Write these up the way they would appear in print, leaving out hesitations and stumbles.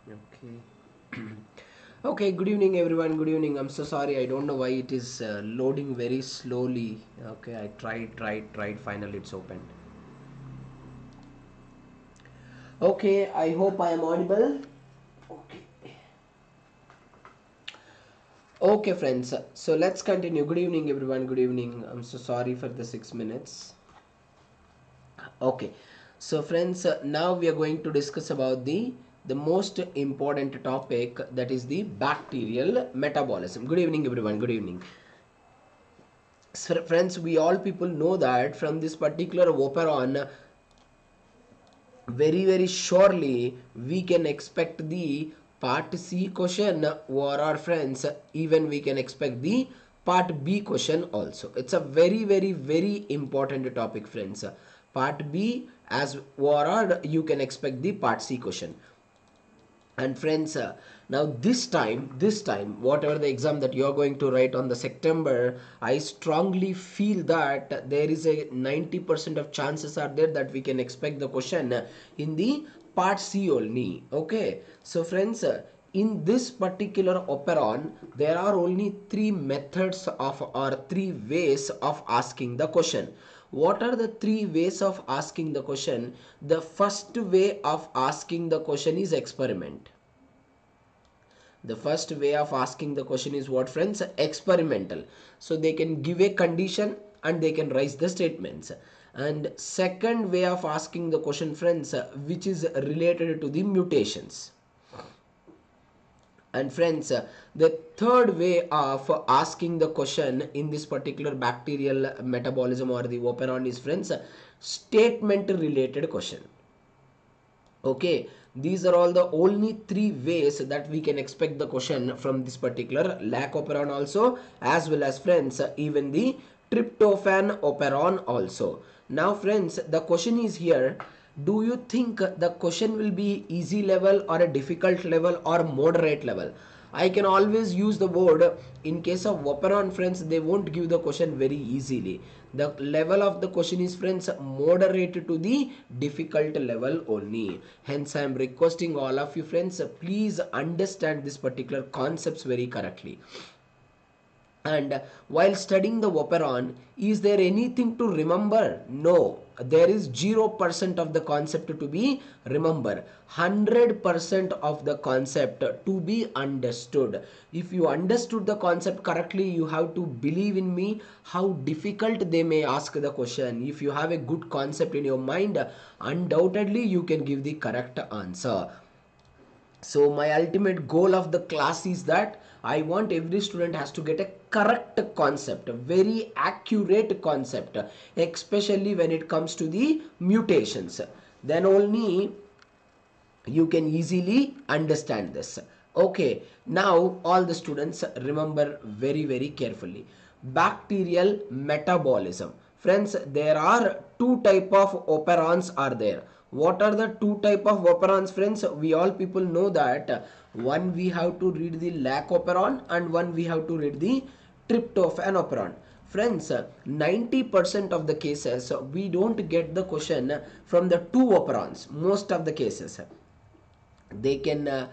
Okay. Okay, good evening everyone. Good evening. I'm so sorry. I don't know why it is loading very slowly. Okay, I tried. Finally, it's opened. Okay, I hope I am audible. Okay. Okay, friends. So let's continue. Good evening, everyone. Good evening. I'm so sorry for the 6 minutes. Okay, so friends, now we are going to discuss about the most important topic, that is the bacterial metabolism. Good evening, everyone. Good evening. So, friends, we all people know that from this particular operon, very surely we can expect the part C question, or our friends, even we can expect the part B question also. It's a very important topic, friends. Part B as or you can expect the part C question. And friends, now this time whatever the exam that you are going to write on the September, I strongly feel that there is a 90% of chances are there that we can expect the question in the part C only. Okay, so friends, in this particular operon there are only three methods of, or three ways of asking the question. What are the three ways of asking the question? The first way of asking the question is experiment. The first way of asking the question is what, friends? Experimental. So they can give a condition and they can raise the statements. And second way of asking the question, friends, which is related to the mutations. And friends, the third way of asking the question in this particular bacterial metabolism or the operon is, friends, statement related question. Okay, these are all the only three ways that we can expect the question from this particular LAC operon also, as well as, friends, even the tryptophan operon also. Now friends, the question is here, do you think the question will be easy level or a difficult level or moderate level? I can always use the word, in case of operon, friends, they won't give the question very easily. The level of the question is, friends, moderate to the difficult level only. Hence, I am requesting all of you, friends, please understand this particular concepts very correctly. And while studying the operon, is there anything to remember? No, there is 0% of the concept to be remember, 100% of the concept to be understood. If you understood the concept correctly, you have to believe in me, how difficult they may ask the question. If you have a good concept in your mind, undoubtedly you can give the correct answer. So my ultimate goal of the class is that I want every student has to get a correct concept, a very accurate concept, especially when it comes to the mutations. Then only you can easily understand this. Okay, now all the students remember very carefully. Bacterial metabolism. Friends, there are two type of operons are there. What are the two type of operons, friends? We all people know that one we have to read the LAC operon and one we have to read the tryptophan operon. Friends, 90% of the cases we don't get the question from the two operons. Most of the cases they can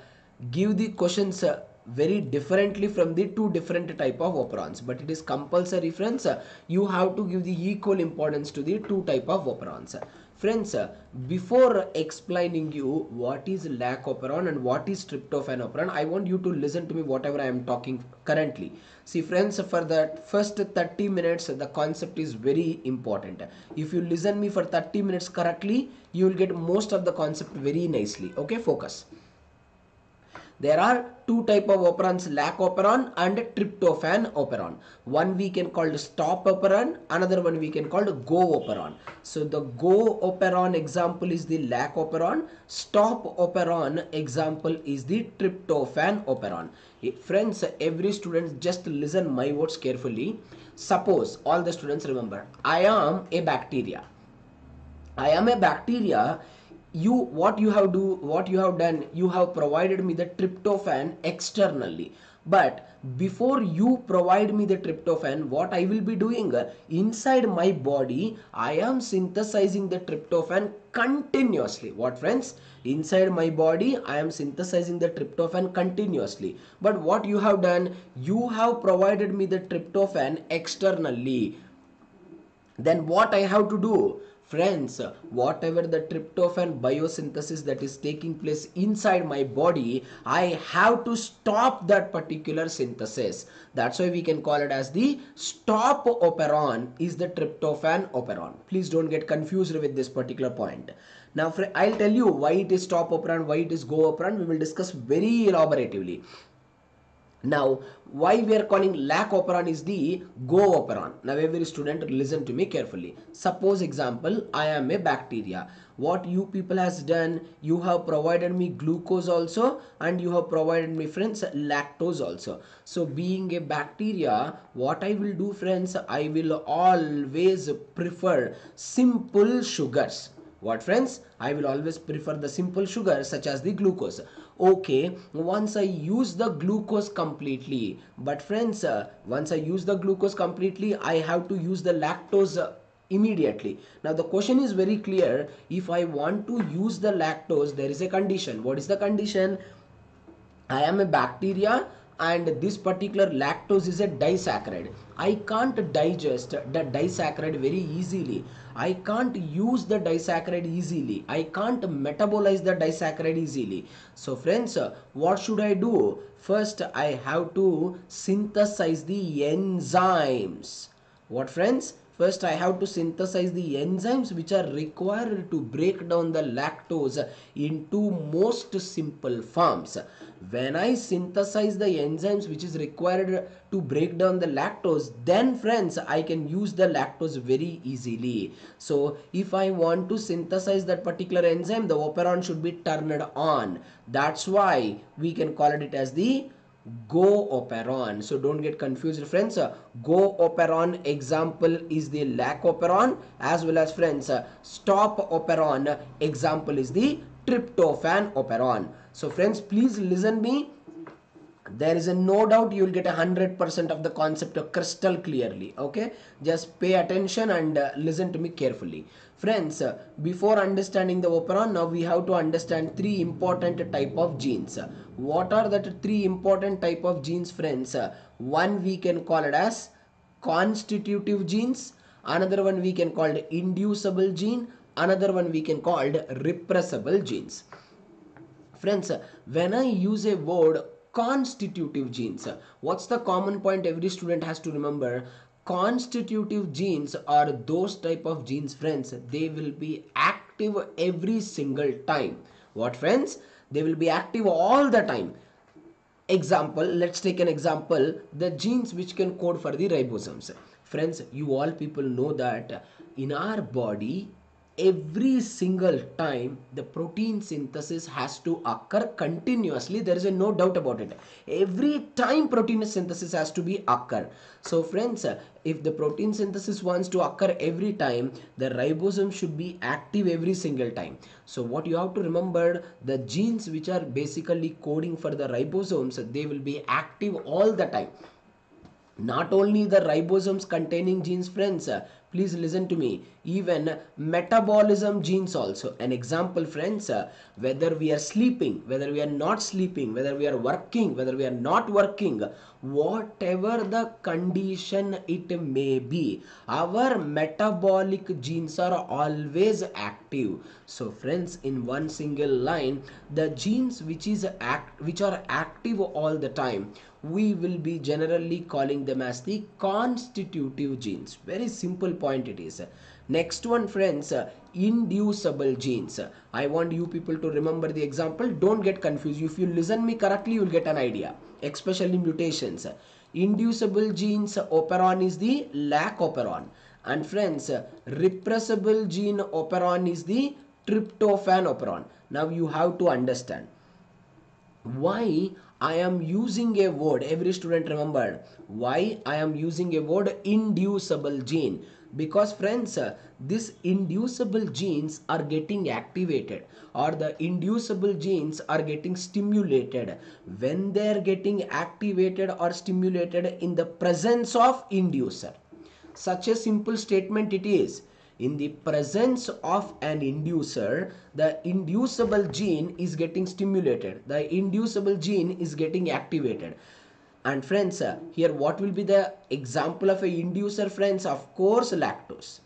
give the questions very differently from the two different type of operons, but it is compulsory, friends, you have to give the equal importance to the two type of operons. Friends, before explaining you what is LAC operon and what is tryptophan operon, I want you to listen to me whatever I am talking currently. See friends, for the first 30 minutes the concept is very important. If you listen me for 30 minutes correctly, you will get most of the concept very nicely. Okay, focus. There are two type of operons, LAC operon and tryptophan operon. One we can call stop operon, another one we can call go operon. So the go operon example is the LAC operon, stop operon example is the tryptophan operon. Friends, every student just listen my words carefully. Suppose all the students remember, I am a bacteria. I am a bacteria. What you have done, you have provided me the tryptophan externally. But before you provide me the tryptophan, what I will be doing, inside my body, I am synthesizing the tryptophan continuously. What friends? Inside my body, I am synthesizing the tryptophan continuously. But what you have done, you have provided me the tryptophan externally. Then what I have to do? Friends, whatever the tryptophan biosynthesis that is taking place inside my body, I have to stop that particular synthesis. That's why we can call it as the stop operon is the tryptophan operon. Please don't get confused with this particular point. Now, I'll tell you why it is stop operon, why it is go operon. We will discuss very elaboratively. Now, why we are calling LAC operon is the go operon. Now, every student listen to me carefully. Suppose example, I am a bacteria. What you people has done, you have provided me glucose also, and you have provided me, friends, lactose also. So being a bacteria, what I will do, friends, I will always prefer simple sugars. What friends? I will always prefer the simple sugar such as the glucose. Okay, once I use the glucose completely, but friends, once I use the glucose completely, I have to use the lactose immediately. Now the question is very clear. If I want to use the lactose, there is a condition. What is the condition? I am a bacteria and this particular lactose is a disaccharide. I can't digest the disaccharide very easily. I can't use the disaccharide easily. I can't metabolize the disaccharide easily. So friends, what should I do? First, I have to synthesize the enzymes. What friends? First, I have to synthesize the enzymes which are required to break down the lactose into most simple forms. When I synthesize the enzymes which is required to break down the lactose, then friends, I can use the lactose very easily. So if I want to synthesize that particular enzyme, the operon should be turned on. That's why we can call it as the go operon. So don't get confused, friends. Go operon example is the LAC operon, as well as friends, stop operon example is the tryptophan operon. So friends, please listen me. There is a no doubt you will get 100% of the concept crystal clearly. Okay, just pay attention and listen to me carefully. Friends, before understanding the operon, now we have to understand three important type of genes. What are the three important type of genes, friends? One we can call it as constitutive genes, another one we can call it inducible gene, another one we can call it repressible genes. Friends, when I use a word constitutive genes, what's the common point every student has to remember? Constitutive genes are those type of genes, friends, they will be active every single time. What friends? They will be active all the time. Example, let's take an example, the genes which can code for the ribosomes. Friends, you all people know that in our body, every single time the protein synthesis has to occur continuously. There is no doubt about it. Every time protein synthesis has to be occur. So friends, if the protein synthesis wants to occur every time, the ribosome should be active every single time. So what you have to remember, the genes which are basically coding for the ribosomes, they will be active all the time. Not only the ribosomes containing genes, friends, please listen to me, even metabolism genes also. An example, friends, whether we are sleeping, whether we are not sleeping, whether we are working, whether we are not working, whatever the condition it may be, our metabolic genes are always active. So friends, in one single line, the genes which are active all the time, we will be generally calling them as the constitutive genes. Very simple point it is. Next one, friends, inducible genes. I want you people to remember the example. Don't get confused. If you listen me correctly, you will get an idea, especially mutations. Inducible genes operon is the LAC operon, and friends, repressible gene operon is the tryptophan operon. Now you have to understand why I am using a word. Every student remember why I am using a word inducible gene. Because friends, these inducible genes are getting activated, or the inducible genes are getting stimulated when they are getting activated or stimulated in the presence of inducer. Such a simple statement it is. In the presence of an inducer, the inducible gene is getting stimulated, the inducible gene is getting activated. And friends, here what will be the example of a inducer, friends? Of course, lactose.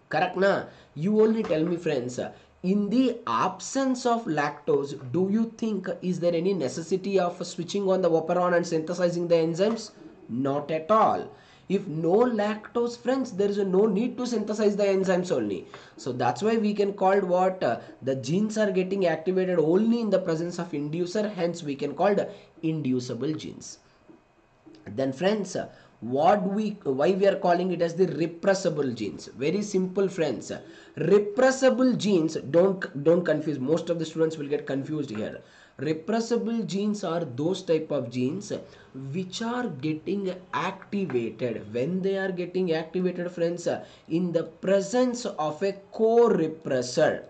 Correct na? You only tell me, friends, in the absence of lactose, do you think is there any necessity of switching on the operon and synthesizing the enzymes? Not at all. If no lactose, friends, there is no need to synthesize the enzymes only. So that's why we can call what the genes are getting activated only in the presence of inducer. Hence we can call the inducible genes. Then friends, why we are calling it as the repressible genes? Very simple, friends. Repressible genes, don't confuse. Most of the students will get confused here. Repressible genes are those type of genes which are getting activated. When they are getting activated, friends, in the presence of a co-repressor.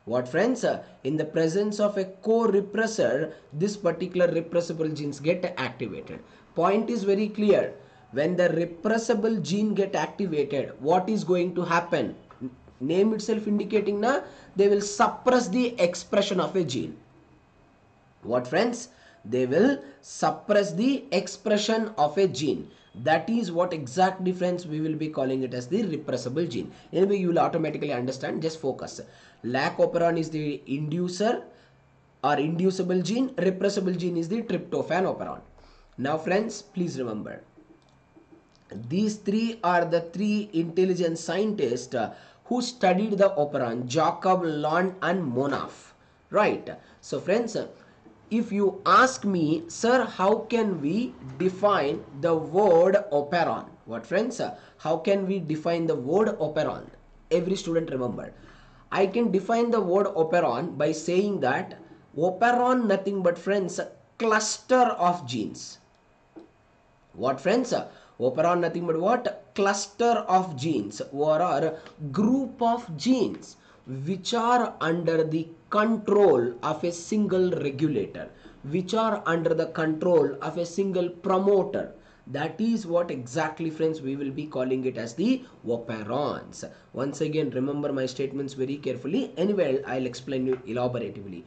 What, friends? In the presence of a co-repressor, this particular repressible genes get activated. Point is very clear. When the repressible gene get activated, what is going to happen? Name itself indicating na, they will suppress the expression of a gene. What, friends? They will suppress the expression of a gene. That is what exactly, friends, we will be calling it as the repressible gene. Anyway, you will automatically understand. Just focus. LAC operon is the inducer or inducible gene. Repressible gene is the tryptophan operon. Now, friends, please remember. These three are the three intelligent scientists who studied the operon: Jacob, Lond and Monaf. Right. So, friends, if you ask me, sir, how can we define the word operon? What, friends? How can we define the word operon? Every student remember. I can define the word operon by saying that operon nothing but, friends, cluster of genes. What, friends? Operon nothing but what? Cluster of genes, or a group of genes which are under the control of a single regulator, which are under the control of a single promoter. That is what exactly, friends, we will be calling it as the operons. Once again, remember my statements very carefully. Anyway, I'll explain you elaboratively.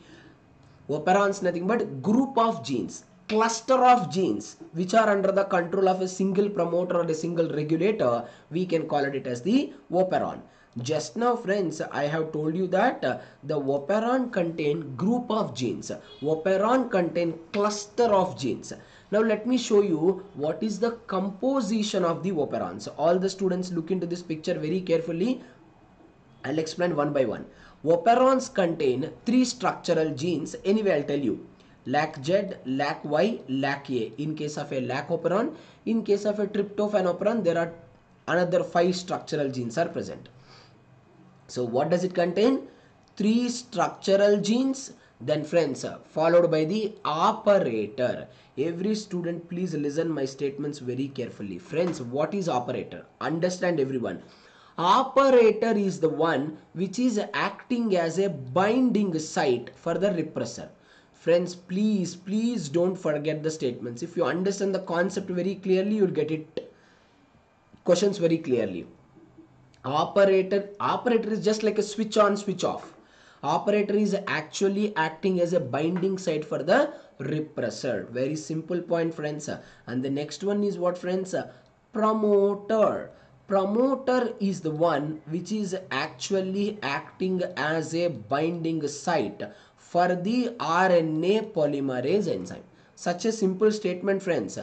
Operons nothing but group of genes, cluster of genes which are under the control of a single promoter or a single regulator. We can call it as the operon. Just now, friends, I have told you that the operon contain group of genes. Operon contain cluster of genes. Now let me show you what is the composition of the operons. All the students look into this picture very carefully. I'll explain one by one. Operons contain three structural genes. Anyway, I'll tell you. LAC Z, LAC Y, LAC A. In case of a LAC operon, in case of a tryptophan operon, there are another 5 structural genes are present. So what does it contain? 3 structural genes. Then, friends, followed by the operator. Every student, please listen my statements very carefully. Friends, what is operator? Understand, everyone. Operator is the one which is acting as a binding site for the repressor. Friends, please don't forget the statements. If you understand the concept very clearly, you'll get it questions very clearly. Operator is just like a switch on, switch off. Operator is actually acting as a binding site for the repressor. Very simple point, friends. And the next one is what, friends? Promoter. Promoter is the one which is actually acting as a binding site for the RNA polymerase enzyme. Such a simple statement, friends.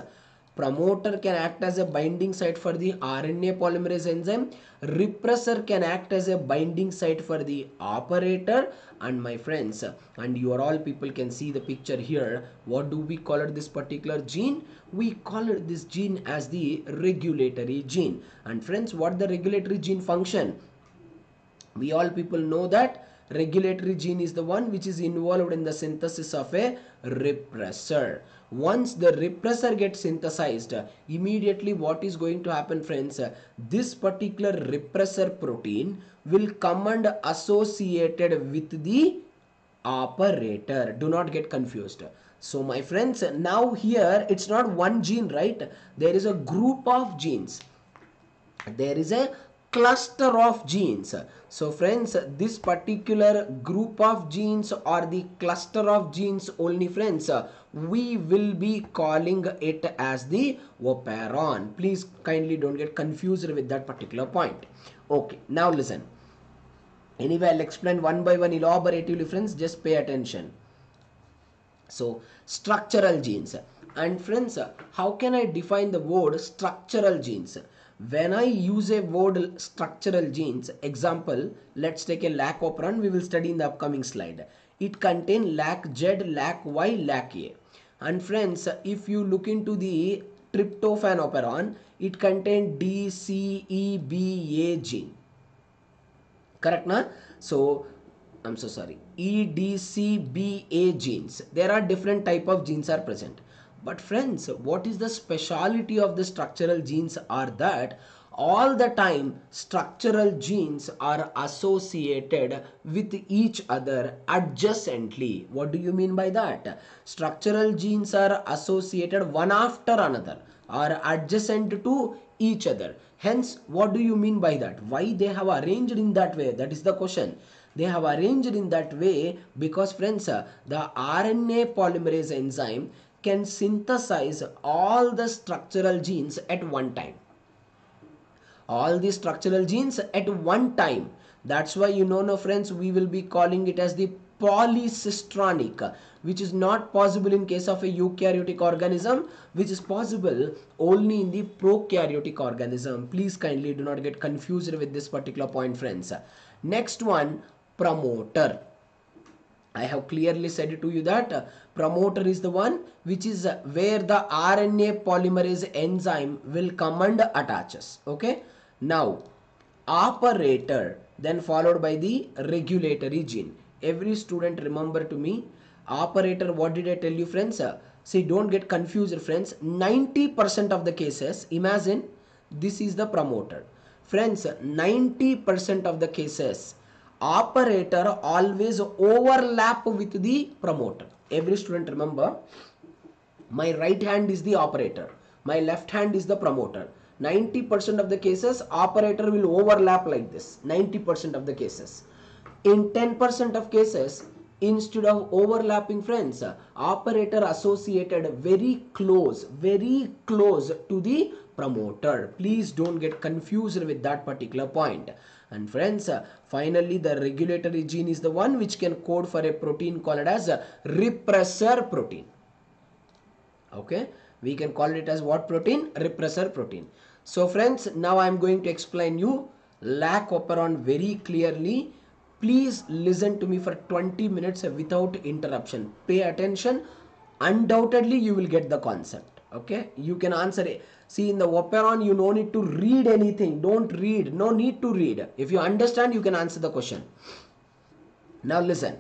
Promoter can act as a binding site for the RNA polymerase enzyme. Repressor can act as a binding site for the operator. And my friends, and you are all people can see the picture here. What do we call it, this particular gene? We call it this gene as the regulatory gene. And friends, what the regulatory gene function? We all people know that Regulatory gene is the one which is involved in the synthesis of a repressor. Once the repressor gets synthesized, immediately what is going to happen, friends? This particular repressor protein will come and associated with the operator. Do not get confused. So my friends, now here it's not one gene, right? There is a group of genes. There is a cluster of genes. So friends, this particular group of genes or the cluster of genes only, friends, we will be calling it as the operon. Please kindly don't get confused with that particular point. Okay, now listen. Anyway, I'll explain one by one elaboratively, friends. Just pay attention. So, structural genes. And friends, how can I define the word structural genes? When I use a word structural genes, example, let's take a LAC operon, we will study in the upcoming slide. It contains LAC Z, LAC Y, LAC A. And friends, if you look into the tryptophan operon, it contains D, C, E, B, A gene. Correct, na? So I'm so sorry, EDCBA genes. There are different type of genes are present. But friends, what is the speciality of the structural genes are that all the time structural genes are associated with each other adjacently. What do you mean by that? Structural genes are associated one after another or adjacent to each other. Hence, what do you mean by that? Why they have arranged in that way? That is the question. They have arranged in that way because, friends, the RNA polymerase enzyme can synthesize all the structural genes at one time. All the structural genes at one time. That's why, you know, no friends, we will be calling it as the polycistronic, which is not possible in case of a eukaryotic organism, which is possible only in the prokaryotic organism. Please kindly do not get confused with this particular point, friends. Next one, promoter. I have clearly said it to you that promoter is the one which is where the RNA polymerase enzyme will come and attaches. Okay. Now, operator, then followed by the regulatory gene. Every student remember to me, operator, what did I tell you, friends? See, don't get confused, friends. 90% of the cases, imagine this is the promoter. Friends, 90% of the cases, operator always overlap with the promoter. Every student remember, my right hand is the operator, my left hand is the promoter. 90% of the cases, operator will overlap like this. 90% of the cases. In 10% of cases, instead of overlapping, friends, operator associated very close to the promoter. Please don't get confused with that particular point. And friends, finally the regulatory gene is the one which can code for a protein called as a repressor protein. Okay, we can call it as what protein? Repressor protein. So friends, now I am going to explain you LAC operon very clearly. Please listen to me for 20 minutes without interruption. Pay attention. Undoubtedly you will get the concept. Okay, you can answer it. See, in the operon you no need to read anything. Don't read. No need to read. If you understand, you can answer the question. Now listen.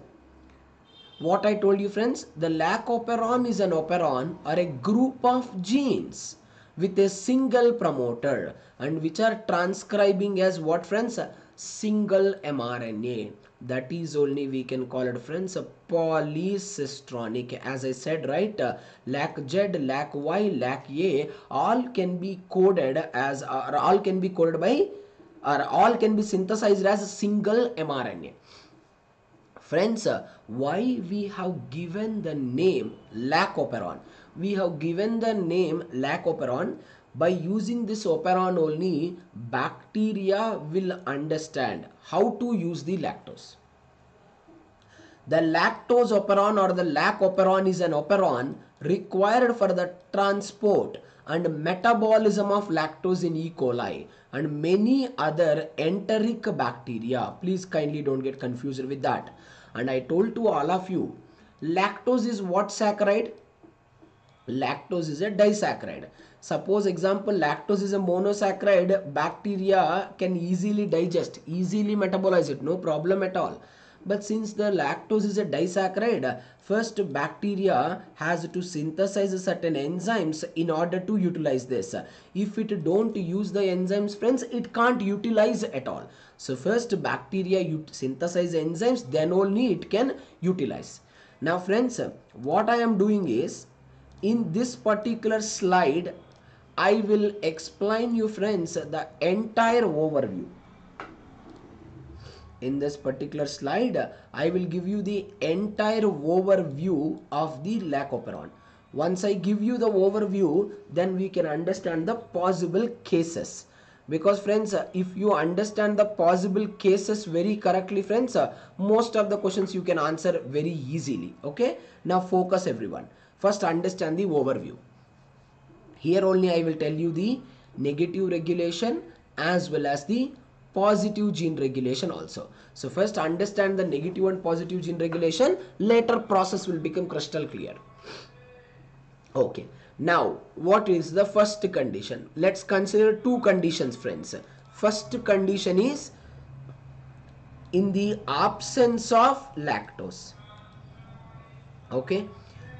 What I told you, friends, the LAC operon is an operon or a group of genes with a single promoter and which are transcribing as what, friends? Single mRNA. That is only we can call it, friends, a polycistronic. As I said, right, LAC Z, LAC Y, LAC A, all can be coded as, or all can be coded by, or all can be synthesized as a single mRNA. Friends, why we have given the name LAC operon? We have given the name LAC operon. By using this operon only, bacteria will understand how to use the lactose. The lactose operon or the LAC operon is an operon required for the transport and metabolism of lactose in E. coli and many other enteric bacteria. Please kindly don't get confused with that. And I told to all of you, lactose is what saccharide? Lactose is a disaccharide. Suppose example, lactose is a monosaccharide, bacteria can easily digest, easily metabolize it, no problem at all. But since the lactose is a disaccharide, first bacteria has to synthesize certain enzymes in order to utilize this. If it don't use the enzymes, friends, it can't utilize at all. So first bacteria synthesize enzymes, then only it can utilize. Now friends, what I am doing is, in this particular slide, I will explain you friends the entire overview. In this particular slide, I will give you the entire overview of the LAC operon. Once I give you the overview, then we can understand the possible cases. Because friends, if you understand the possible cases very correctly, friends, most of the questions you can answer very easily. Okay, now focus everyone. First understand the overview. Here only I will tell you the negative regulation as well as the positive gene regulation also. So first understand the negative and positive gene regulation, later process will become crystal clear. Okay, now what is the first condition? Let's consider two conditions, friends. First condition is in the absence of lactose. Okay,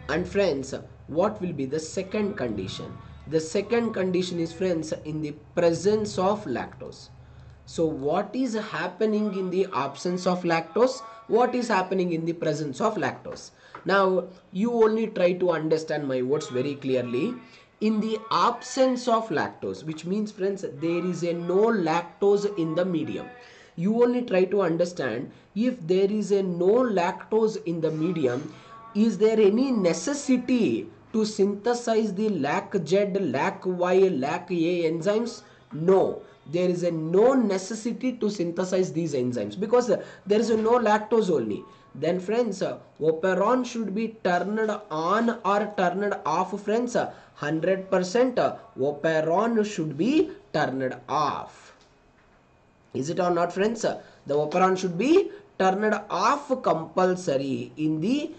and friends, what will be the second condition? The second condition is, friends, in the presence of lactose. So what is happening in the absence of lactose? What is happening in the presence of lactose? Now you only try to understand my words very clearly. In the absence of lactose, which means, friends, there is a no lactose in the medium. You only try to understand, if there is a no lactose in the medium, is there any necessity to synthesize the LAC Z, LAC Y, LAC A enzymes? No, there is no necessity to synthesize these enzymes because there is no lactose only. Then friends, operon should be turned on or turned off, friends. 100% operon should be turned off. Is it or not, friends? The operon should be turned off compulsory in the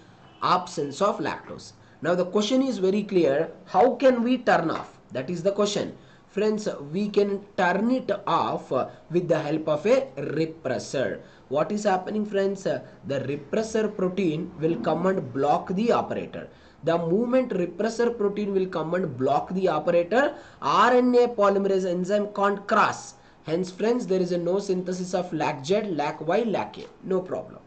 absence of lactose. Now the question is very clear. How can we turn off? That is the question. Friends, we can turn it off with the help of a repressor. What is happening, friends? The repressor protein will come and block the operator. The moment repressor protein will come and block the operator, RNA polymerase enzyme can't cross. Hence, friends, there is no synthesis of LAC Z, LAC Y, LAC A. No problem.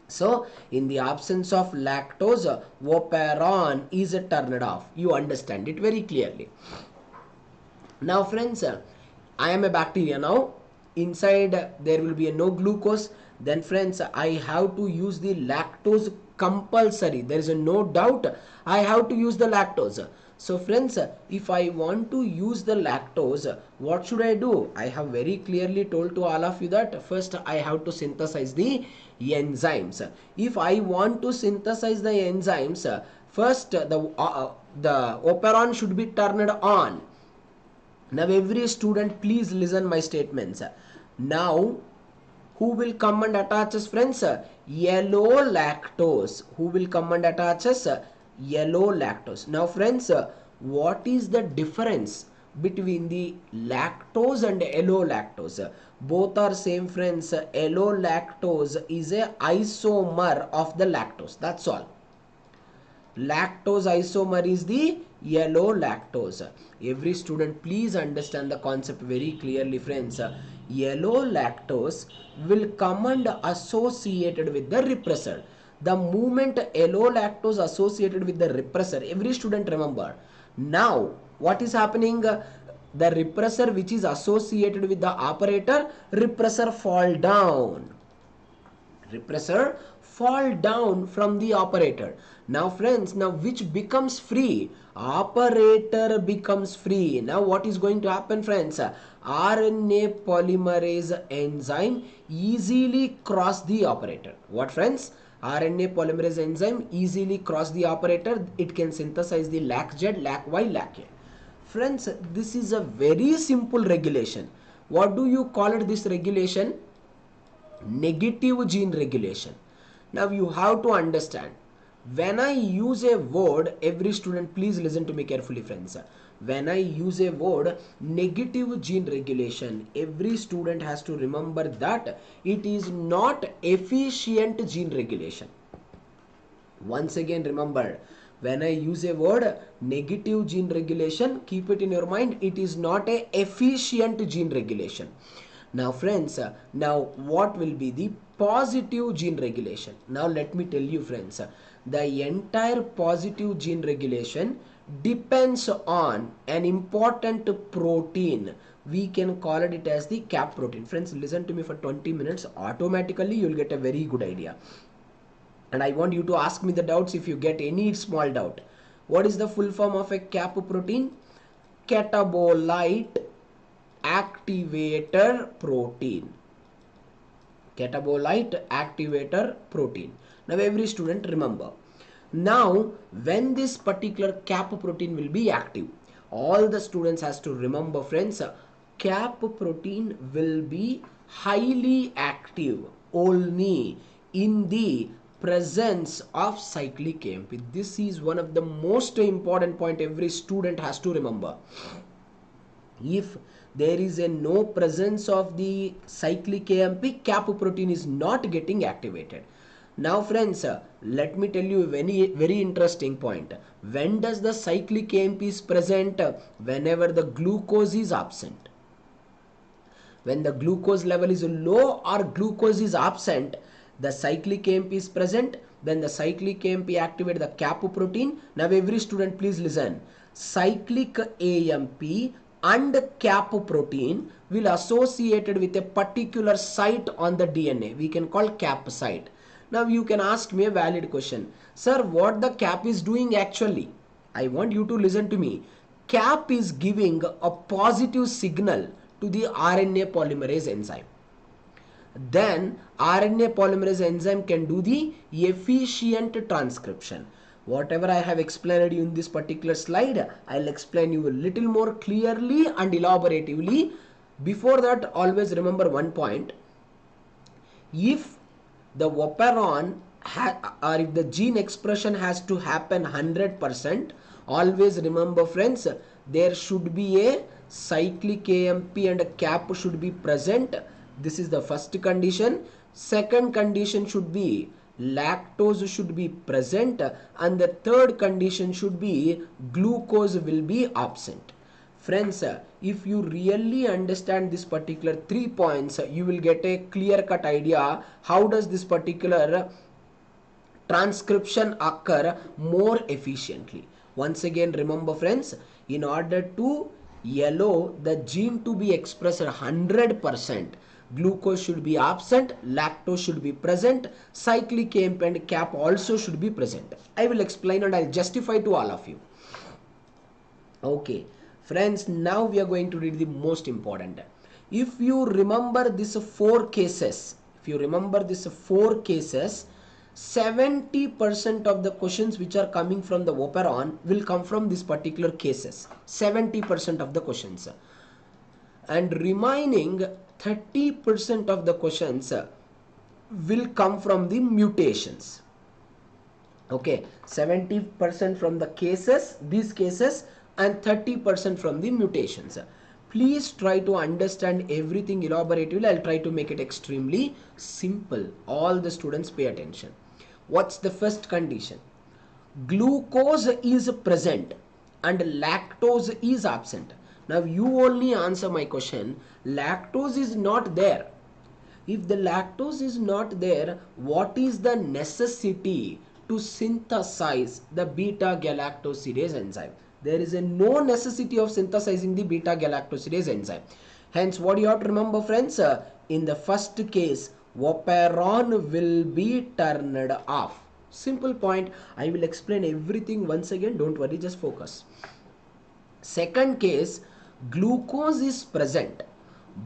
So, in the absence of lactose, operon is turned off. You understand it very clearly. Now, friends, I am a bacteria now. Inside there will be no glucose. Then, friends, I have to use the lactose compulsory. There is no doubt. I have to use the lactose. So friends, if I want to use the lactose, what should I do? I have very clearly told to all of you that first I have to synthesize the enzymes. If I want to synthesize the enzymes, first the operon should be turned on. Now every student, please listen my statements. Now who will come and attach us, friends? Yellow lactose. Who will come and attach us? Yellow lactose. Now friends, what is the difference between the lactose and yellow lactose? Both are same, friends. Yellow lactose is a isomer of the lactose. That's all. Lactose isomer is the yellow lactose. Every student, please understand the concept very clearly, friends. Yellow lactose will come and associated with the repressor. The moment yellow lactose associated with the repressor, every student remember. Now what is happening? The repressor which is associated with the operator, repressor fall down. Repressor fall down from the operator. Now friends, now which becomes free? Operator becomes free. Now what is going to happen, friends? RNA polymerase enzyme easily cross the operator. What, friends? RNA polymerase enzyme easily cross the operator. It can synthesize the LAC Z, LAC Y, LAC A. Friends, this is a very simple regulation. What do you call it, this regulation? Negative gene regulation. Now you have to understand, When I use a word, every student please listen to me carefully friends. When I use a word negative gene regulation, every student has to remember that it is not efficient gene regulation. Once again remember, when I use a word negative gene regulation, keep it in your mind, it is not a efficient gene regulation. Now friends, now what will be the positive gene regulation? Now let me tell you friends, the entire positive gene regulation depends on an important protein. We can call it as the cap protein. Friends, listen to me for 20 minutes. Automatically you will get a very good idea. And I want you to ask me the doubts if you get any small doubt. What is the full form of a cap protein? Catabolite activator protein. Catabolite activator protein. Now every student remember. Now when this particular cap protein will be active, all the students has to remember friends, cap protein will be highly active only in the presence of cyclic AMP. This is one of the most important point every student has to remember. If there is a no presence of the cyclic AMP, cap protein is not getting activated. Now friends, let me tell you a very interesting point. When does the cyclic AMP is present? Whenever the glucose is absent. When the glucose level is low or glucose is absent, the cyclic AMP is present. Then the cyclic AMP activate the cap protein. Now every student please listen. Cyclic AMP and cap protein will associated with a particular site on the DNA. We can call cap site. Now you can ask me a valid question. Sir, what the cap is doing actually? I want you to listen to me. Cap is giving a positive signal to the RNA polymerase enzyme. Then RNA polymerase enzyme can do the efficient transcription. Whatever I have explained you in this particular slide, I'll explain you a little more clearly and elaboratively. Before that, always remember one point. If the operon or if the gene expression has to happen 100%, always remember friends, there should be a cyclic AMP and a cap should be present. This is the first condition. Second condition should be lactose should be present, and the third condition should be glucose will be absent. Friends, if you really understand this particular 3 points, you will get a clear-cut idea how does this particular transcription occur more efficiently. Once again remember friends, in order to allow the gene to be expressed 100%, glucose should be absent, lactose should be present, cyclic AMP and cap also should be present. I will explain and I'll justify to all of you. Okay friends, now we are going to read the most important. If you remember these 4 cases, 70% of the questions which are coming from the operon will come from these particular cases. 70% of the questions. And remaining 30% of the questions will come from the mutations. Okay, 70% from the cases, these cases, and 30% from the mutations. Please try to understand everything elaboratively. I'll try to make it extremely simple. All the students pay attention. What's the first condition? Glucose is present and lactose is absent. Now you only answer my question. Lactose is not there. If the lactose is not there, what is the necessity to synthesize the beta-galactosidase enzyme? There is no necessity of synthesizing the beta-galactosidase enzyme. Hence, what you have to remember, friends, in the first case, operon will be turned off. Simple point. I will explain everything once again. Don't worry, just focus. Second case, glucose is present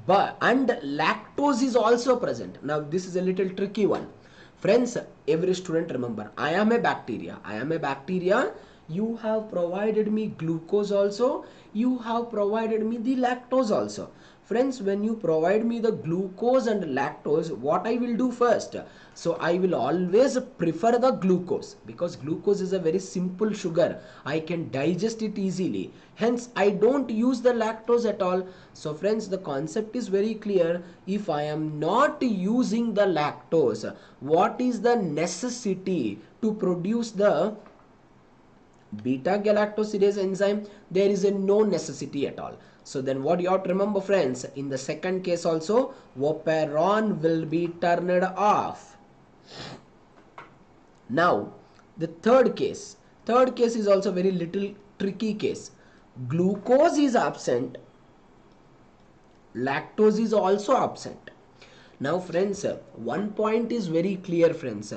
and lactose is also present. Now this is a little tricky one. Friends, every student remember, I am a bacteria. You have provided me glucose also. You have provided me the lactose also. Friends, when you provide me the glucose and lactose, what I will do first? So I will always prefer the glucose, because glucose is a very simple sugar. I can digest it easily. Hence, I don't use the lactose at all. So friends, the concept is very clear. If I am not using the lactose, what is the necessity to produce the beta galactosidase enzyme? There is no necessity at all. So then what you have to remember, friends, in the second case also, operon will be turned off. Now the third case is also very little tricky case. Glucose is absent, lactose is also absent. Now friends, one point is very clear, friends.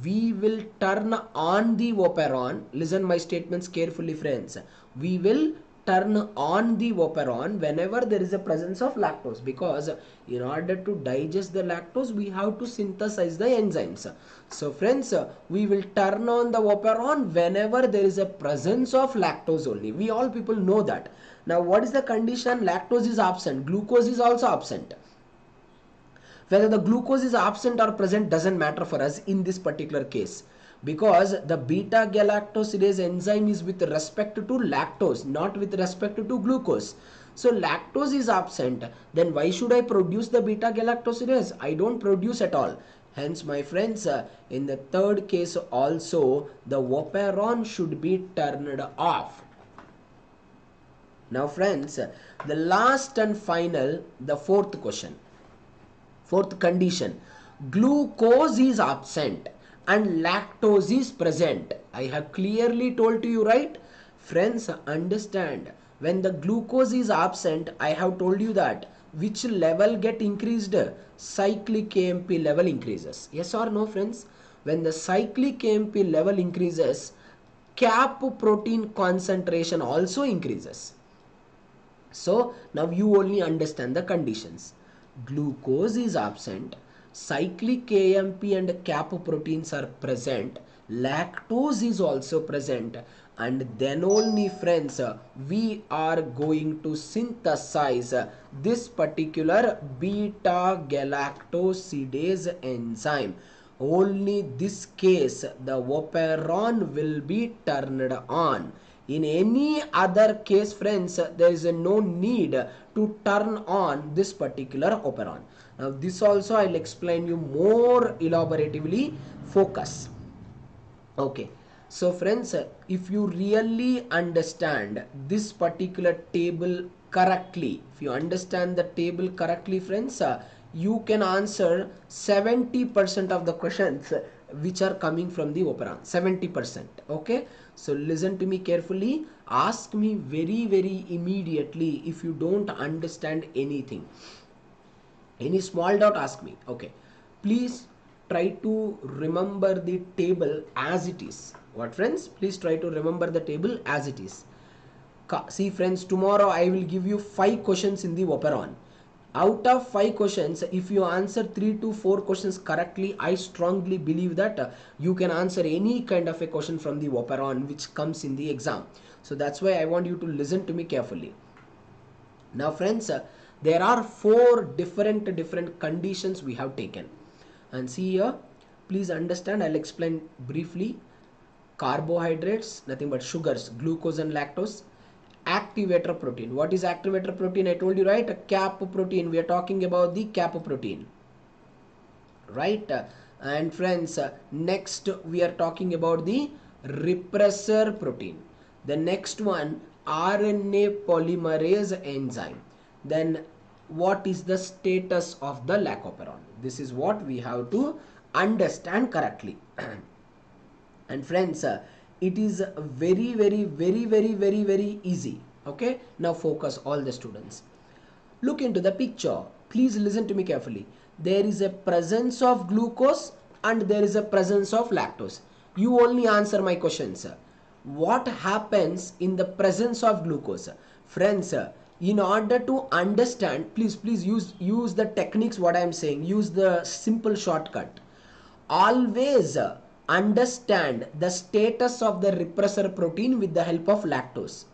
We will turn on the operon. Listen my statements carefully, friends. We will turn on the operon whenever there is a presence of lactose, because in order to digest the lactose we have to synthesize the enzymes. So friends, we will turn on the operon whenever there is a presence of lactose only. We all people know that. Now what is the condition? Lactose is absent, glucose is also absent. Whether the glucose is absent or present doesn't matter for us in this particular case, because the beta galactosidase enzyme is with respect to lactose, not with respect to glucose. So lactose is absent, then why should I produce the beta galactosidase? I don't produce at all. Hence my friends, in the third case also the operon should be turned off. Now friends, the last and final, the fourth question. Fourth condition, glucose is absent and lactose is present. I have clearly told to you, right? Friends, understand, when the glucose is absent, I have told you that which level get increased? Cyclic AMP level increases. Yes or no, friends? When the cyclic AMP level increases, cap protein concentration also increases. So now you only understand the conditions. Glucose is absent, cyclic AMP and cap proteins are present, lactose is also present, and then only, friends, we are going to synthesize this particular beta galactosidase enzyme. Only this case the operon will be turned on. In any other case, friends, there is no need to turn on this particular operon. Now this also I will explain you more elaboratively. Focus. Okay, so friends, if you really understand this particular table correctly, if you understand the table correctly, friends, you can answer 70% of the questions which are coming from the operon. 70%. Okay, so listen to me carefully. Ask me very immediately if you don't understand anything. Any small doubt, ask me. Okay, please try to remember the table as it is. What, friends? Please try to remember the table as it is. See friends, tomorrow I will give you 5 questions in the operon. Out of 5 questions, if you answer 3 to 4 questions correctly, I strongly believe that you can answer any kind of a question from the operon which comes in the exam. So that's why I want you to listen to me carefully. Now friends, there are 4 different conditions we have taken. And see here, please understand, I'll explain briefly. Carbohydrates, nothing but sugars, glucose and lactose. Activator protein. What is activator protein? I told you, right? A cap protein. We are talking about the cap protein, right? And friends, next we are talking about the repressor protein. The next one, RNA polymerase enzyme. Then what is the status of the LAC operon? This is what we have to understand correctly. And friends, it is very easy. Okay, now focus, all the students. Look into the picture. Please listen to me carefully. There is a presence of glucose and there is a presence of lactose. You only answer my questions. What happens in the presence of glucose? Friends, in order to understand, please use the techniques what I am saying. Use the simple shortcut. Always understand the status of the repressor protein with the help of lactose.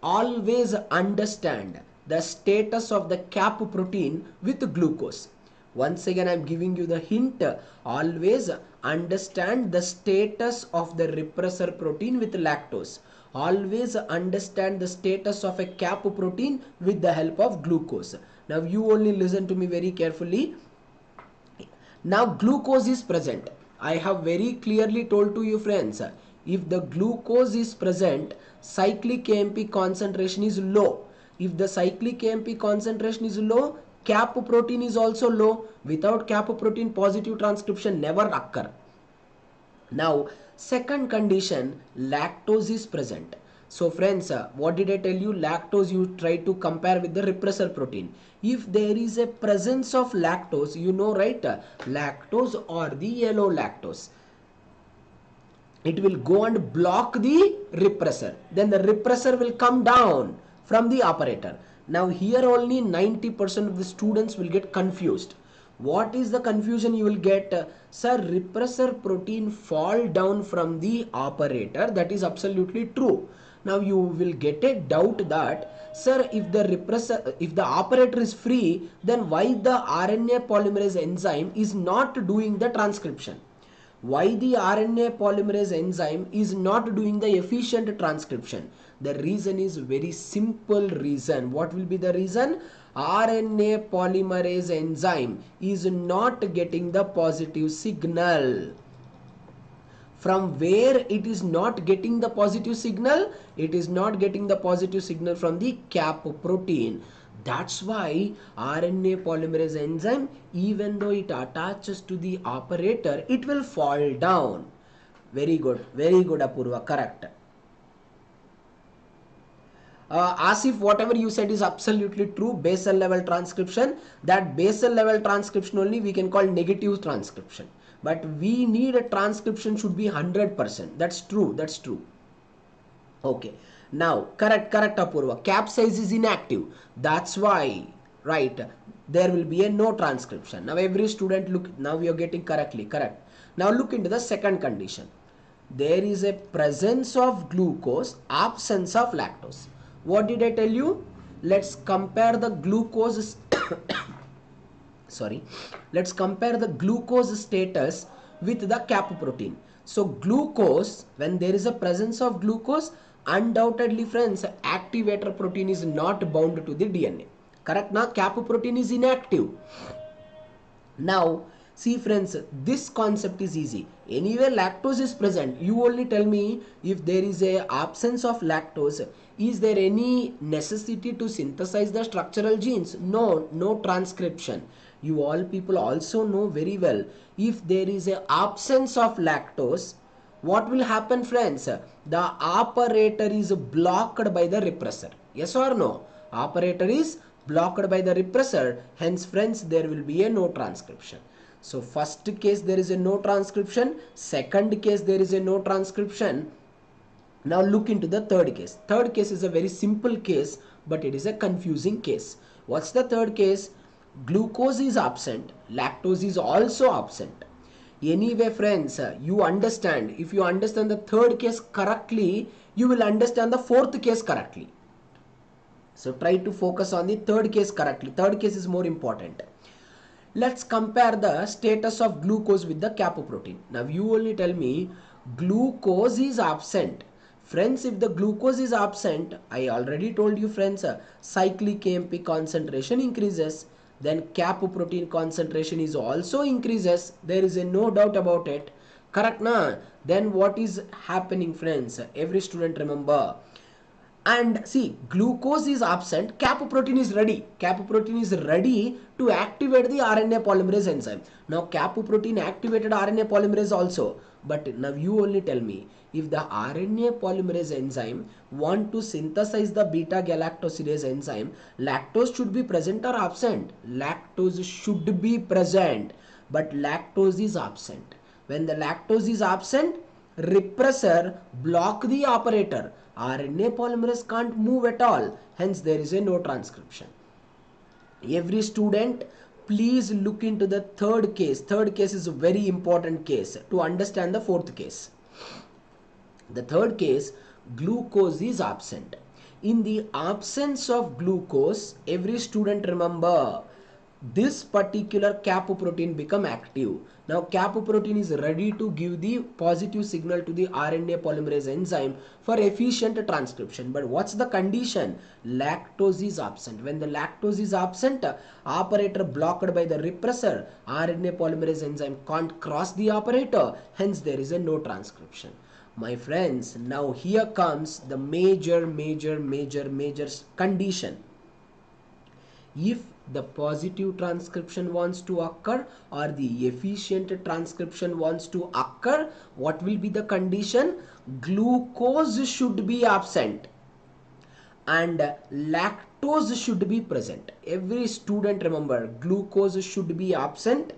Always understand the status of the cap protein with glucose. Once again I am giving you the hint, always understand the status of the repressor protein with lactose. Always understand the status of a cap protein with the help of glucose. Now you only listen to me very carefully. Now glucose is present. I have very clearly told to you friends, if the glucose is present, cyclic AMP concentration is low. If the cyclic AMP concentration is low, cap protein is also low. Without cap protein, positive transcription never occur. Now second condition, lactose is present. So friends, what did I tell you? Lactose you try to compare with the repressor protein. If there is a presence of lactose, you know, right, lactose or the yellow lactose, it will go and block the repressor. Then the repressor will come down from the operator. Now here only 90% of the students will get confused. What is the confusion you will get? Sir, repressor protein fall down from the operator. That is absolutely true. Now you will get a doubt that, sir, if the operator is free, then why the RNA polymerase enzyme is not doing the transcription? Why the RNA polymerase enzyme is not doing the efficient transcription? The reason is very simple reason. What will be the reason? RNA polymerase enzyme is not getting the positive signal. From where it is not getting the positive signal? It is not getting the positive signal from the cap protein. That's why RNA polymerase enzyme, even though it attaches to the operator, it will fall down. Very good Apurva, correct. Asif, whatever you said is absolutely true. Basal level transcription, that basal level transcription only we can call negative transcription. But we need a transcription should be 100%. That's true. Okay. Now, correct Apurva. Cap size is inactive. That's why, right, there will be a no transcription. Now every student look, now we are getting correct. Now look into the second condition. There is a presence of glucose, absence of lactose. What did I tell you? Let's compare the glucose let's compare the glucose status with the cap protein. So glucose, when there is a presence of glucose, undoubtedly friends, activator protein is not bound to the DNA. Correct? Now cap protein is inactive. Now see friends, this concept is easy. Anyway lactose is present. You only tell me if there is a absence of lactose, is there any necessity to synthesize the structural genes? No transcription. You all people also know very well, if there is a absence of lactose, what will happen friends? The operator is blocked by the repressor. Yes or no? Operator is blocked by the repressor. Hence friends, there will be a no transcription. So first case there is a no transcription. Second case there is a no transcription. Now look into the third case. Third case is a very simple case, but it is a confusing case. What's the third case? Glucose is absent. Lactose is also absent. Anyway friends, you understand. If you understand the third case correctly, you will understand the fourth case correctly. So try to focus on the third case correctly. Third case is more important. Let's compare the status of glucose with the cap protein. Now you only tell me glucose is absent. Friends, if the glucose is absent, I already told you friends, cyclic AMP concentration increases. Then cap protein concentration is also increases. There is no doubt about it. Correct na? Then what is happening friends? Every student remember. And see, glucose is absent, cap protein is ready. Cap protein is ready to activate the RNA polymerase enzyme. Now cap protein activated RNA polymerase also. But now you only tell me, if the RNA polymerase enzyme want to synthesize the beta galactosidase enzyme, lactose should be present or absent? Lactose should be present, but lactose is absent. When the lactose is absent, repressor block the operator. RNA polymerase can't move at all. Hence there is a no transcription. Every student, please look into the third case. Third case is a very important case to understand the fourth case. The third case, glucose is absent. In the absence of glucose, every student remember, this particular cap protein become active. Now cap protein is ready to give the positive signal to the RNA polymerase enzyme for efficient transcription. But what's the condition? Lactose is absent. When the lactose is absent, operator blocked by the repressor, RNA polymerase enzyme can't cross the operator, hence there is a no transcription. My friends, now here comes the major condition. If the positive transcription wants to occur or the efficient transcription wants to occur, what will be the condition? Glucose should be absent and lactose should be present. Every student remember, glucose should be absent,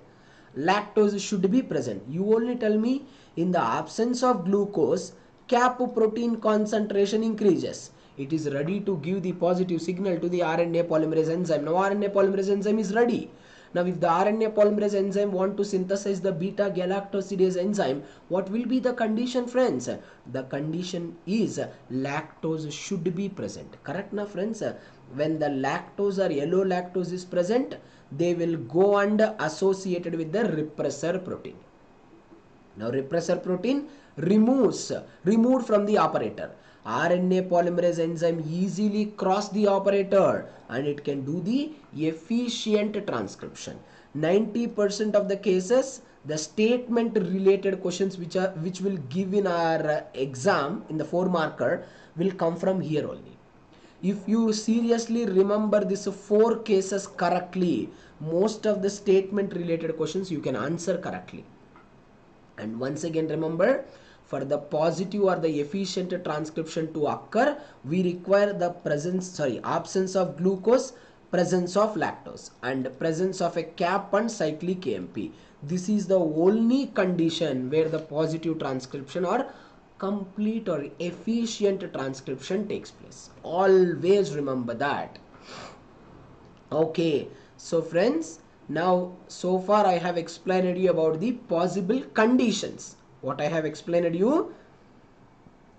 lactose should be present. You only tell me, in the absence of glucose, cap protein concentration increases. It is ready to give the positive signal to the RNA polymerase enzyme. Now RNA polymerase enzyme is ready. Now if the RNA polymerase enzyme want to synthesize the beta galactosidase enzyme, what will be the condition, friends? The condition is lactose should be present. Correct na, friends? When the lactose or yellow lactose is present, they will go and associated with the repressor protein. Now repressor protein removed from the operator. RNA polymerase enzyme easily cross the operator and it can do the efficient transcription. 90% of the cases, the statement related questions which will give in our exam in the 4-marker will come from here only. If you seriously remember these 4 cases correctly, most of the statement related questions you can answer correctly. And once again remember, for the positive or the efficient transcription to occur, we require the absence of glucose, presence of lactose and presence of a cap and cyclic AMP. This is the only condition where the positive transcription or complete or efficient transcription takes place. Always remember that. Okay, so friends, now so far I have explained you about the possible conditions. What I have explained you?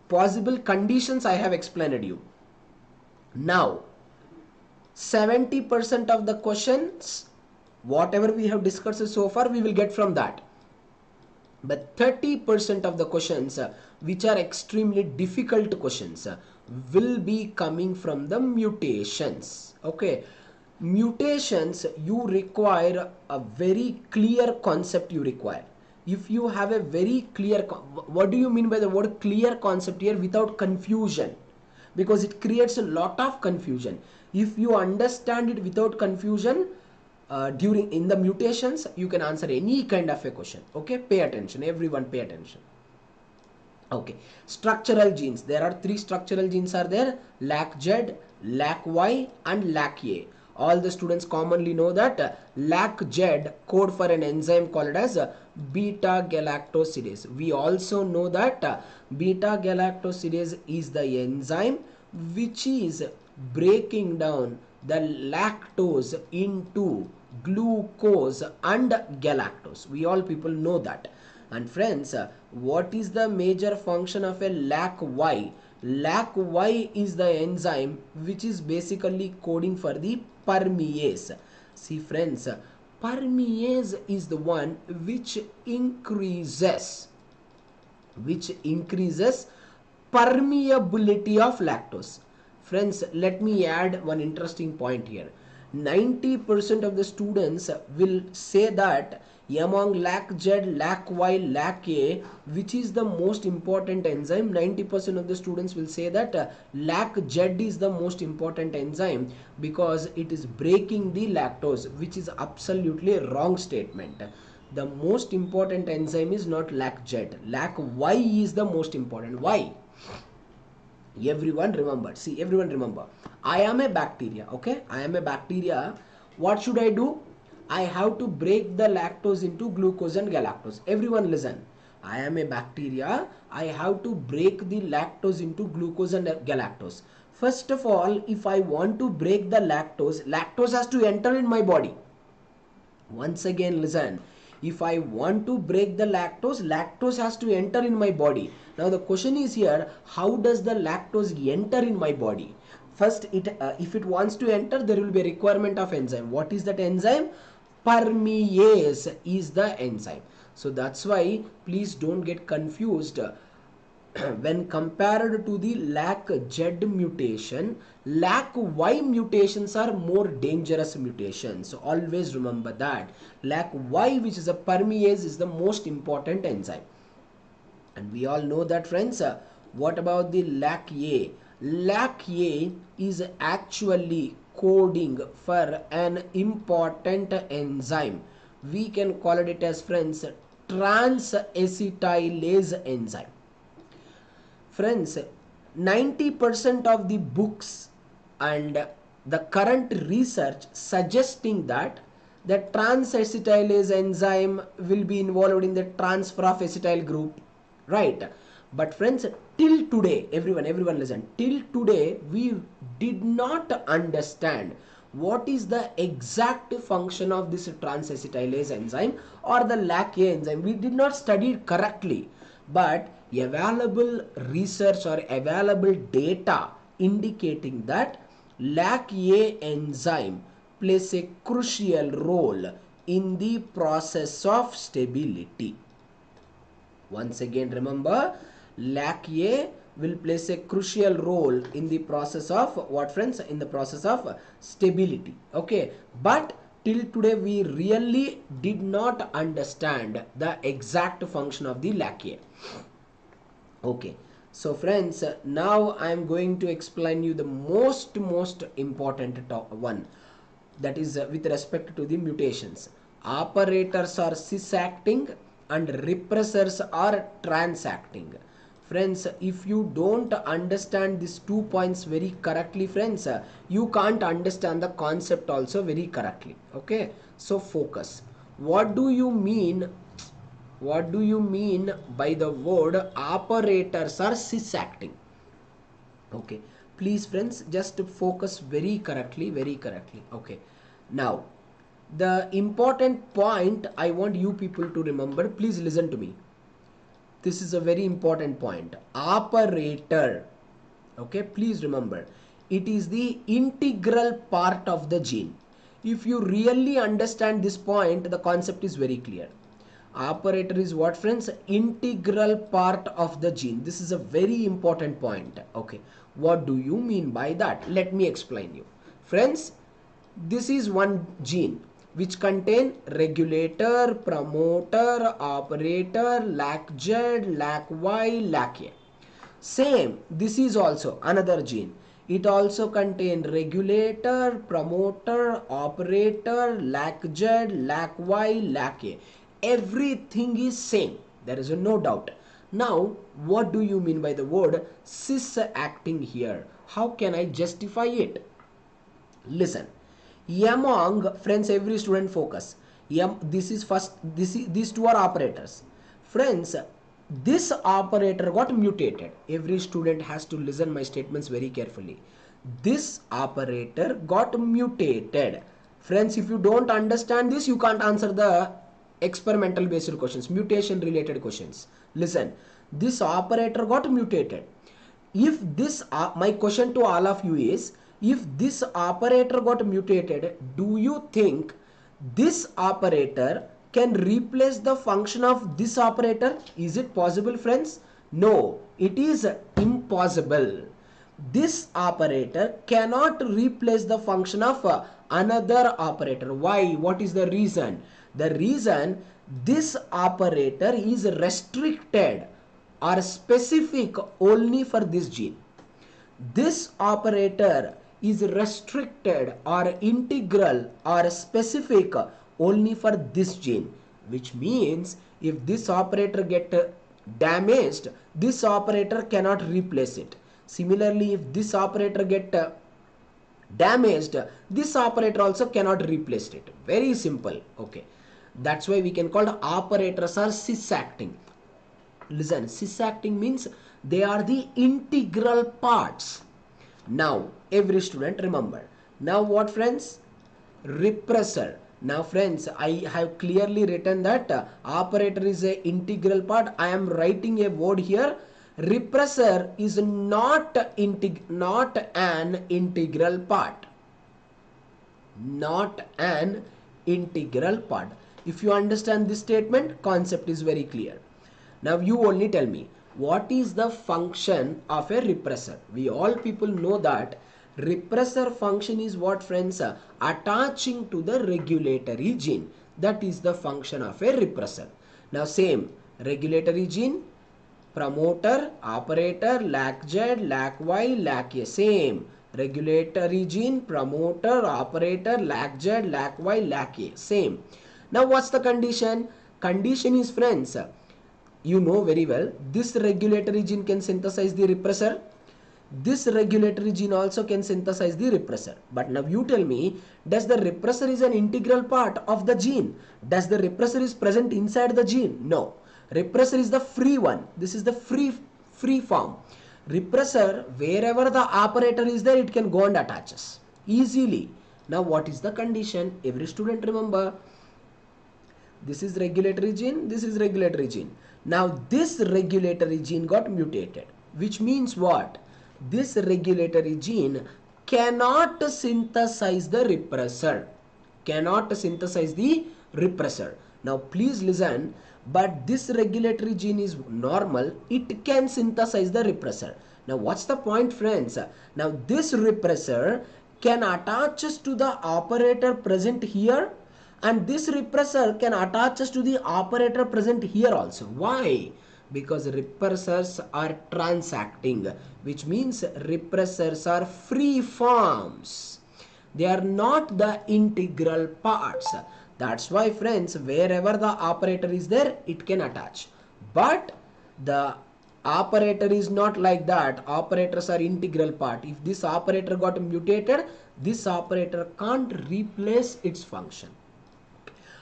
Possible conditions I have explained you. Now 70% of the questions, whatever we have discussed so far, we will get from that. But 30% of the questions which are extremely difficult questions will be coming from the mutations. Okay, mutations, you require a very clear concept. You require, if you have a very clear, what do you mean by the word clear concept here? Without confusion, because it creates a lot of confusion. If you understand it without confusion, in the mutations, you can answer any kind of a question. Okay, pay attention, everyone pay attention. Okay, structural genes, there are 3 structural genes are there: LAC-Z, LAC-Y and LAC-A. All the students commonly know that LAC-Z code for an enzyme called as beta galactosidase. We also know that beta galactosidase is the enzyme which is breaking down the lactose into glucose and galactose. We all people know that. And friends, what is the major function of a LAC-Y? LAC-Y is the enzyme which is basically coding for the permease. See friends, permease is the one which increases permeability of lactose. Friends, let me add one interesting point here. 90% of the students will say that among LAC-Z, LAC-Y, LAC-A, which is the most important enzyme, 90% of the students will say that LAC-Z is the most important enzyme because it is breaking the lactose, which is absolutely a wrong statement. The most important enzyme is not LAC-Z. LAC-Y is the most important. Why? Everyone remember. See, everyone remember. I am a bacteria. Okay, I am a bacteria. What should I do? I have to break the lactose into glucose and galactose. Everyone listen. I am a bacteria. I have to break the lactose into glucose and galactose. First of all, if I want to break the lactose has to enter in my body. Once again listen. If I want to break the lactose, lactose has to enter in my body. Now the question is here, how does the lactose enter in my body? First, if it wants to enter, there will be a requirement of enzyme. What is that enzyme? Permease is the enzyme. So that's why please don't get confused. When compared to the LAC-Z mutation, LAC-Y mutations are more dangerous mutations. So always remember that LAC-Y, which is a permease, is the most important enzyme. And we all know that, friends. What about the LAC-A? LAC-A is actually coding for an important enzyme. We can call it as, friends, trans-acetylase enzyme. Friends, 90% of the books and the current research suggesting that the trans-acetylase enzyme will be involved in the transfer of acetyl group, right? But friends, till today, everyone listen, till today we did not understand what is the exact function of this trans-acetylase enzyme or the LAC-A enzyme. We did not study it correctly. But available research or available data indicating that LAC-A enzyme plays a crucial role in the process of stability. Once again, remember, LAC-A will play a crucial role in the process of what, friends? In the process of stability. Okay, but till today we really did not understand the exact function of the LAC-A. Okay, so friends, now I am going to explain you the most important one, that is with respect to the mutations. Operators are cis-acting and repressors are trans-acting. Friends, if you don't understand these 2 points very correctly, friends, you can't understand the concept also very correctly. Okay, so focus. What do you mean by the word operators are cis-acting? Okay, please, friends, just focus very correctly. Okay, now the important point I want you people to remember, please listen to me. This is a very important point. Operator, okay, please remember, it is the integral part of the gene. If you really understand this point, the concept is very clear. Operator is what, friends? Integral part of the gene. This is a very important point. Okay, what do you mean by that? Let me explain you. Friends, this is one gene which contain regulator, promoter, operator, LAC-Z, LAC-Y, LAC-A. Same, this is also another gene. It also contain regulator, promoter, operator, LAC-Z, LAC-Y, LAC-A. Everything is same. There is no doubt. Now, what do you mean by the word cis-acting here? How can I justify it? Listen. Among, friends, every student focus. These two are operators. Friends, this operator got mutated. Every student has to listen my statements very carefully. This operator got mutated. Friends, if you don't understand this, you can't answer the experimental based questions, mutation related questions. Listen, this operator got mutated. If this, my question to all of you is, if this operator got mutated, do you think this operator can replace the function of this operator? Is it possible, friends? No, it is impossible. This operator cannot replace the function of another operator. Why? What is the reason? The reason, this operator is restricted or specific only for this gene. This operator is restricted or integral or specific only for this gene, which means if this operator get damaged, this operator cannot replace it. Similarly, if this operator get damaged, this operator also cannot replace it. Very simple. Okay, that's why we can call the operators are cis-acting. Listen, cis-acting means they are the integral parts. Now, every student remember. Now what, friends? Repressor. Now friends, I have clearly written that operator is a integral part. I am writing a word here. Repressor is not an integral part. Not an integral part. If you understand this statement, concept is very clear. Now you only tell me, what is the function of a repressor? We all people know that repressor function is what, friends? Attaching to the regulatory gene. That is the function of a repressor. Now same, regulatory gene, promoter, operator, LAC Z, LAC Y, LAC A, same. Regulatory gene, promoter, operator, LAC Z, LAC Y, LAC A, same. Now what's the condition? Condition is, friends, you know very well, this regulatory gene can synthesize the repressor. This regulatory gene also can synthesize the repressor. But now you tell me, does the repressor is an integral part of the gene? Does the repressor is present inside the gene? No. Repressor is the free one. This is the free form. Repressor, wherever the operator is there, it can go and attaches easily. Now what is the condition? Every student remember, this is regulatory gene, this is regulatory gene. Now this regulatory gene got mutated, which means what? This regulatory gene cannot synthesize the repressor. Cannot synthesize the repressor. Now please listen, but this regulatory gene is normal, it can synthesize the repressor. Now what's the point, friends? Now this repressor can attach to the operator present here, and this repressor can attach to the operator present here also. Why? Because repressors are transacting, which means repressors are free forms. They are not the integral parts. That's why, friends, wherever the operator is there, it can attach. But the operator is not like that. Operators are integral part. If this operator got mutated, this operator can't replace its function.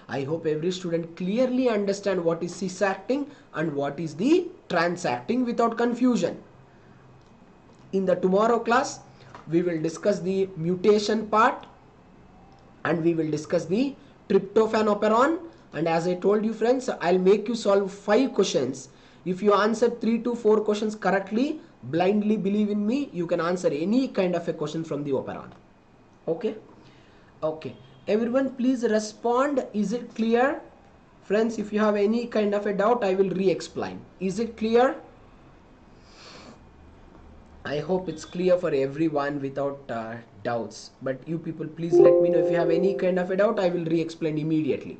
I hope every student clearly understand what is cis-acting and what is the transacting without confusion. In the tomorrow class, we will discuss the mutation part and we will discuss the tryptophan operon. And as I told you, friends, I'll make you solve 5 questions. If you answer 3 to 4 questions correctly, blindly believe in me, you can answer any kind of a question from the operon. Okay? Okay. Everyone please respond. Is it clear? Friends, if you have any kind of a doubt, I will re-explain. Is it clear? I hope it's clear for everyone without doubts. But you people please let me know if you have any kind of a doubt. I will re-explain immediately.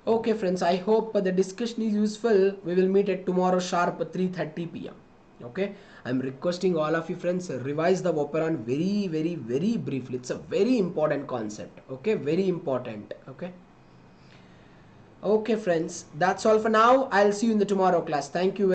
Okay friends, I hope the discussion is useful. We will meet at tomorrow sharp 3:30 p.m. Okay, I'm requesting all of you friends, revise the operon very briefly. It's a very important concept. Okay, very important. Okay friends, that's all for now. I'll see you in the tomorrow class. Thank you.